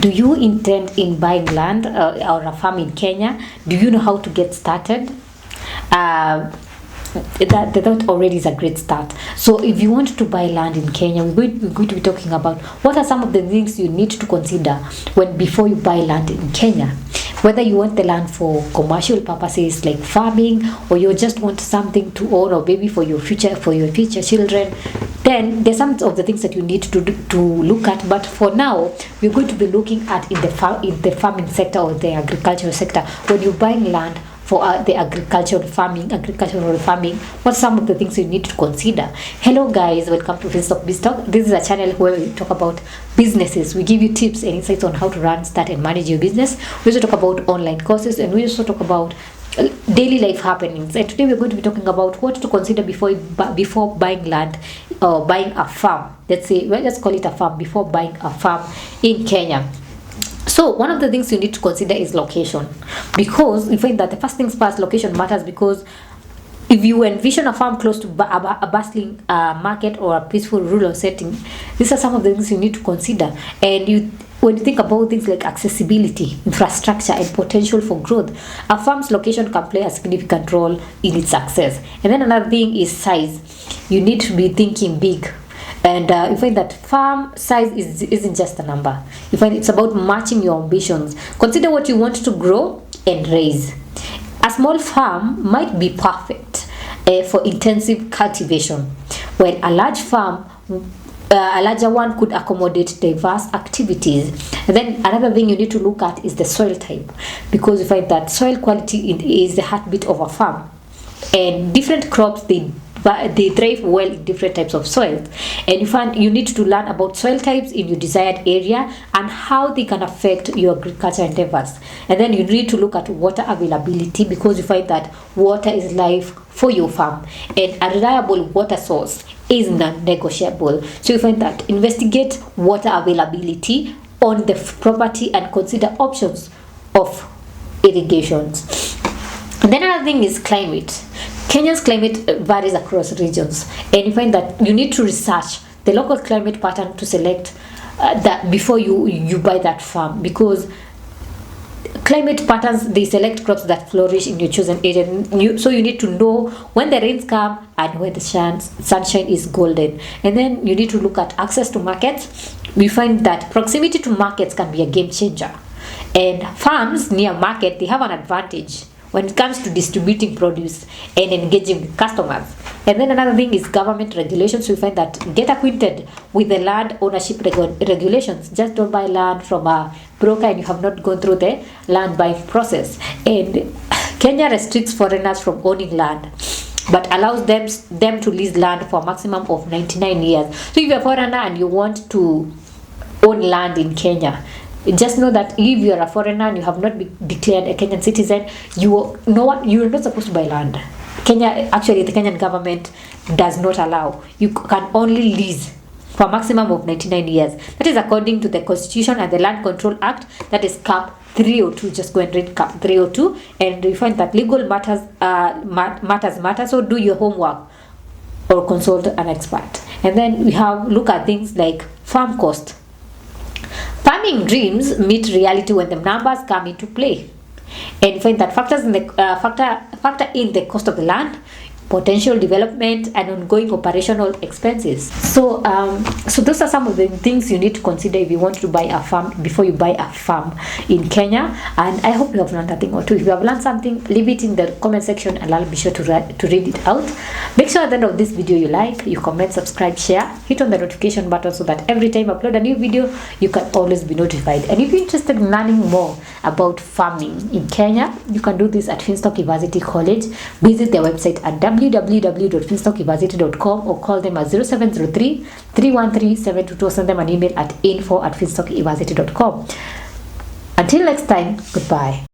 Do you intend in buying land or a farm in Kenya? Do you know how to get started? That already is a great start. So if you want to buy land in Kenya, we're going to be talking about what are some of the things you need to consider before you buy land in Kenya. Whether you want the land for commercial purposes like farming, or you just want something to own, or maybe for your future children, then there's some of the things that you need to look at. But for now, we're going to be looking at in the farming sector or the agricultural sector. When you're buying land for the agricultural farming, what some of the things you need to consider. Hello guys, welcome to Finstock Biztalk. This is a channel where we talk about businesses. We give you tips and insights on how to run, start and manage your business. We also talk about online courses, and we also talk about daily life happenings. And today we're going to be talking about what to consider before buying land or buying a farm. Let's call it a farm, before buying a farm in Kenya. So one of the things you need to consider is location, because you find that the first things first, location matters, because if you envision a farm close to a bustling market or a peaceful rural setting, these are some of the things you need to consider. And when you think about things like accessibility, infrastructure, and potential for growth, a farm's location can play a significant role in its success. And then another thing is size. You need to be thinking big. And you find that farm size isn't just a number. You find it's about matching your ambitions. Consider what you want to grow and raise. A small farm might be perfect for intensive cultivation, while a larger one could accommodate diverse activities. And then another thing you need to look at is the soil type, because you find that soil quality is the heartbeat of a farm, and different crops they thrive well in different types of soils. And you need to learn about soil types in your desired area and how they can affect your agriculture endeavors. And then you need to look at water availability, because you find that water is life for your farm, and a reliable water source is non-negotiable. So you find that investigate water availability on the property and consider options of irrigations. And then another thing is climate. Kenya's climate varies across regions, and you find that you need to research the local climate pattern to select that before you buy that farm, because climate patterns, they select crops that flourish in your chosen area. So you need to know when the rains come and when the sunshine is golden. And then you need to look at access to markets. We find that proximity to markets can be a game changer, and farms near market, they have an advantage when it comes to distributing produce and engaging with customers. And then another thing is government regulations. We find that get acquainted with the land ownership regulations. Just don't buy land from a broker and you have not gone through the land buying process. And Kenya restricts foreigners from owning land, but allows them to lease land for a maximum of 99 years. So if you're a foreigner and you want to own land in Kenya, just know that if you are a foreigner and you have not been declared a Kenyan citizen, you're not supposed to buy land. The Kenyan government does not allow. You can only lease for a maximum of 99 years. That is according to the Constitution and the Land Control Act. That is Cap 302. Just go and read Cap 302, and you find that legal matters matter. So do your homework or consult an expert. And then we look at things like farm cost. Farming dreams meet reality when the numbers come into play, and you find that factor in the cost of the land, potential development, and ongoing operational expenses. So those are some of the things you need to consider if you want to buy a farm, before you buy a farm in Kenya. And I hope you have learned a thing or two. If you have learned something, leave it in the comment section and I'll be sure to read it out. Make sure at the end of this video you comment, subscribe, share, hit on the notification button so that every time I upload a new video, you can always be notified. And if you're interested in learning more about farming in Kenya, you can do this at Finstock University College. Visit their website at www.finstockuniversity.com or call them at 0703 313 722 or send them an email at info@finstockuniversity.com. Until next time, goodbye.